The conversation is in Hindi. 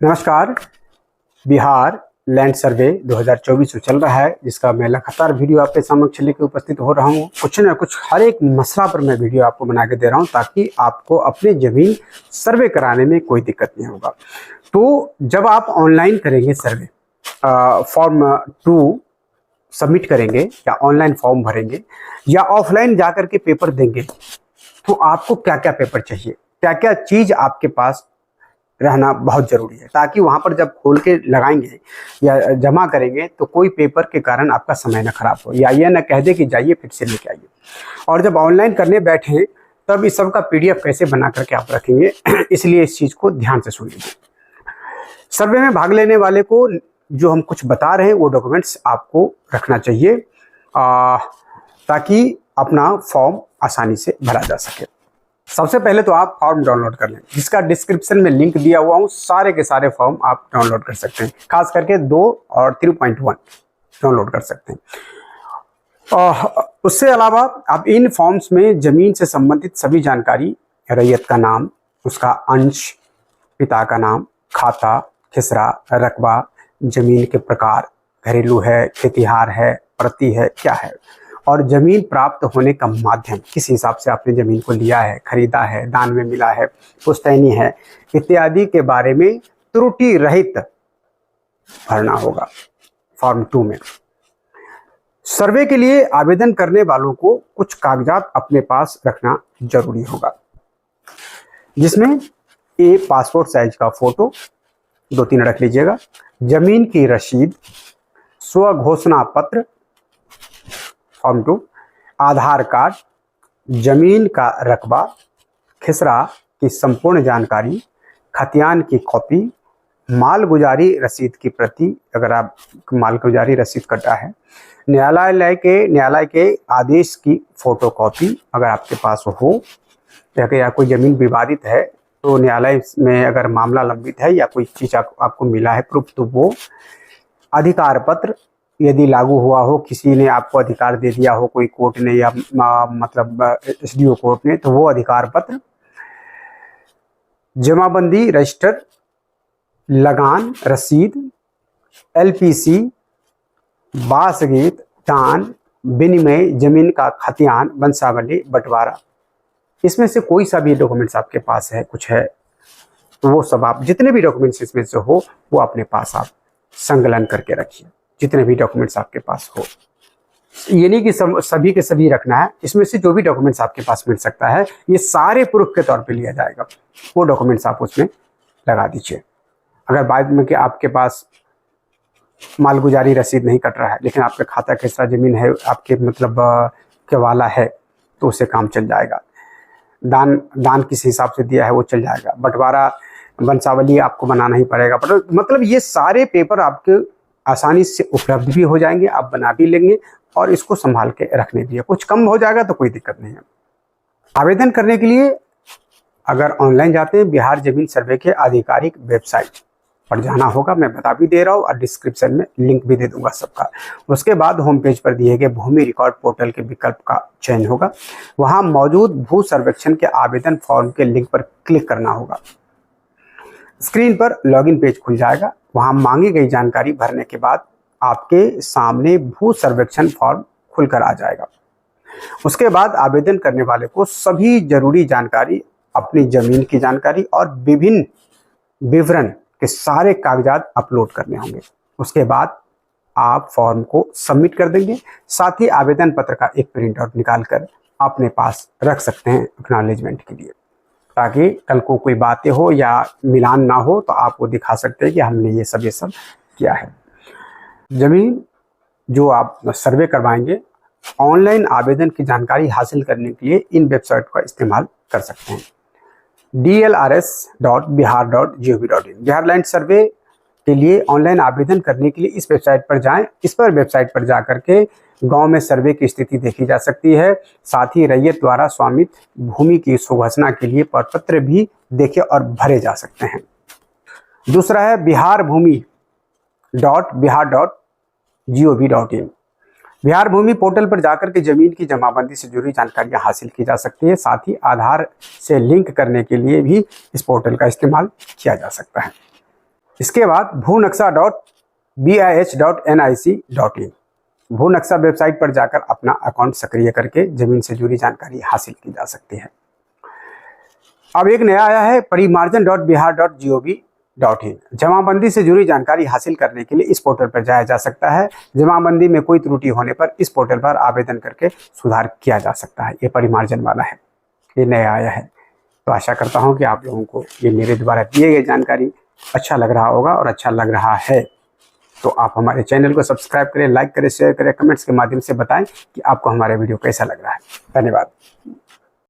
नमस्कार। बिहार लैंड सर्वे 2024 जो चल रहा है, जिसका मैं लगातार वीडियो आपके समक्ष लेकर उपस्थित हो रहा हूँ। कुछ न कुछ हर एक मसला पर मैं वीडियो आपको बना के दे रहा हूँ ताकि आपको अपनी ज़मीन सर्वे कराने में कोई दिक्कत नहीं होगा। तो जब आप ऑनलाइन करेंगे सर्वे, फॉर्म 2 सबमिट करेंगे या ऑनलाइन फॉर्म भरेंगे या ऑफलाइन जाकर के पेपर देंगे, तो आपको क्या क्या पेपर चाहिए, क्या क्या चीज़ आपके पास रहना बहुत ज़रूरी है, ताकि वहाँ पर जब खोल के लगाएंगे या जमा करेंगे तो कोई पेपर के कारण आपका समय न खराब हो या ये न कह दे कि जाइए फिर से लेके आइए। और जब ऑनलाइन करने बैठें तब इस सब का PDF कैसे बना करके आप रखेंगे, इसलिए इस चीज़ को ध्यान से सुन लीजिए। सर्वे में भाग लेने वाले को जो हम कुछ बता रहे हैं वो डॉक्यूमेंट्स आपको रखना चाहिए ताकि अपना फॉर्म आसानी से भरा जा सके। सबसे पहले तो आप फॉर्म डाउनलोड कर लें, जिसका डिस्क्रिप्शन में लिंक दिया हुआ हूँ। सारे के सारे फॉर्म आप डाउनलोड कर सकते हैं, खास करके 2 और 3.1 डाउनलोड कर सकते हैं। और उससे अलावा आप इन फॉर्म्स में ज़मीन से संबंधित सभी जानकारी, रैयत का नाम, उसका अंश, पिता का नाम, खाता, खिसरा, रकबा, ज़मीन के प्रकार, घरेलू है, खेतिहार है, प्रति है, क्या है, और ज़मीन प्राप्त होने का माध्यम, किस हिसाब से आपने ज़मीन को लिया है, खरीदा है, दान में मिला है, पुश्तैनी है, इत्यादि के बारे में त्रुटि रहित भरना होगा फॉर्म 2 में। सर्वे के लिए आवेदन करने वालों को कुछ कागजात अपने पास रखना जरूरी होगा, जिसमें पासपोर्ट साइज का फोटो 2-3 रख लीजिएगा, जमीन की रसीद, स्व घोषणा पत्र फॉर्म 2, आधार कार्ड, जमीन का रकबा, खिसरा की संपूर्ण जानकारी, खतियान की कॉपी, मालगुजारी रसीद की प्रति, अगर आप मालगुजारी रसीद कटा है, न्यायालय के आदेश की फोटोकॉपी अगर आपके पास हो, या कोई ज़मीन विवादित है तो न्यायालय में अगर मामला लंबित है या कोई चीज़ आपको मिला है प्रूफ, तो वो अधिकार पत्र यदि लागू हुआ हो, किसी ने आपको अधिकार दे दिया हो, कोई कोर्ट ने या मतलब SDO कोर्ट ने, तो वो अधिकार पत्र, जमाबंदी रजिस्टर, लगान रसीद, LPC, बासगीत, दान, विनिमय, जमीन का खतियान, वंशावली, बंटवारा, इसमें से कोई सा भी डॉक्यूमेंट्स आपके पास है, कुछ है, तो वो सब आप जितने भी डॉक्यूमेंट्स इसमें से हो वो अपने पास आप संकलन करके रखिए, जितने भी डॉक्यूमेंट्स आपके पास हो। ये नहीं कि सभी के सभी रखना है, इसमें से जो भी डॉक्यूमेंट्स आपके पास मिल सकता है ये सारे प्रूफ के तौर पे लिया जाएगा, वो डॉक्यूमेंट्स आप उसमें लगा दीजिए। अगर बाद में कि आपके पास मालगुजारी रसीद नहीं कट रहा है लेकिन आपका खाता खिसरा ज़मीन है, आपके मतलब के वाला है, तो उससे काम चल जाएगा। दान किस हिसाब से दिया है वो चल जाएगा। बंटवारा, वंशावली आपको बनाना ही पड़ेगा, मतलब ये सारे पेपर आपके आसानी से उपलब्ध भी हो जाएंगे, आप बना भी लेंगे और इसको संभाल के रखने भी है। कुछ कम हो जाएगा तो कोई दिक्कत नहीं है। आवेदन करने के लिए अगर ऑनलाइन जाते हैं, बिहार जमीन सर्वे के आधिकारिक वेबसाइट पर जाना होगा, मैं बता भी दे रहा हूँ और डिस्क्रिप्शन में लिंक भी दे दूंगा सबका। उसके बाद होम पेज पर दिए गए भूमि रिकॉर्ड पोर्टल के विकल्प का चयन होगा, वहाँ मौजूद भू सर्वेक्षण के आवेदन फॉर्म के लिंक पर क्लिक करना होगा। स्क्रीन पर लॉगिन पेज खुल जाएगा, वहाँ मांगी गई जानकारी भरने के बाद आपके सामने भू सर्वेक्षण फॉर्म खुलकर आ जाएगा। उसके बाद आवेदन करने वाले को सभी जरूरी जानकारी, अपनी जमीन की जानकारी और विभिन्न विवरण के सारे कागजात अपलोड करने होंगे। उसके बाद आप फॉर्म को सबमिट कर देंगे, साथ ही आवेदन पत्र का एक प्रिंट आउट निकाल कर अपने पास रख सकते हैं एक्नॉलेजमेंट के लिए, ताकि कल को कोई बातें हो या मिलान ना हो तो आप वो दिखा सकते हैं कि हमने ये सब किया है। जमीन जो आप सर्वे करवाएंगे, ऑनलाइन आवेदन की जानकारी हासिल करने के लिए इन वेबसाइट का इस्तेमाल कर सकते हैं। dlrs.bihar.gov.in, बिहार लैंड सर्वे के लिए ऑनलाइन आवेदन करने के लिए इस वेबसाइट पर जाएं। इस पर वेबसाइट पर जा करके गांव में सर्वे की स्थिति देखी जा सकती है, साथ ही रैयत द्वारा स्वामित्व भूमि की सुघोषणा के लिए प्रपत्र भी देखे और भरे जा सकते हैं। दूसरा है biharbhumi.bihar.gov.in, बिहार भूमि पोर्टल पर जाकर के जमीन की जमाबंदी से जुड़ी जानकारियां हासिल की जा सकती है, साथ ही आधार से लिंक करने के लिए भी इस पोर्टल का इस्तेमाल किया जा सकता है। इसके बाद भूनक्शा.bih.nic.in, भूनक्शा वेबसाइट पर जाकर अपना अकाउंट सक्रिय करके जमीन से जुड़ी जानकारी हासिल की जा सकती है। अब एक नया आया है परिमार्जन.बिहार.gov.in, जमाबंदी से जुड़ी जानकारी हासिल करने के लिए इस पोर्टल पर जाया जा सकता है। जमाबंदी में कोई त्रुटि होने पर इस पोर्टल पर आवेदन करके सुधार किया जा सकता है। ये परिमार्जन वाला है, ये नया आया है। तो आशा करता हूँ कि आप लोगों को ये मेरे द्वारा दिए गए जानकारी अच्छा लग रहा होगा, और अच्छा लग रहा है तो आप हमारे चैनल को सब्सक्राइब करें, लाइक करें, शेयर करें, कमेंट्स के माध्यम से बताएं कि आपको हमारा वीडियो कैसा लग रहा है। धन्यवाद।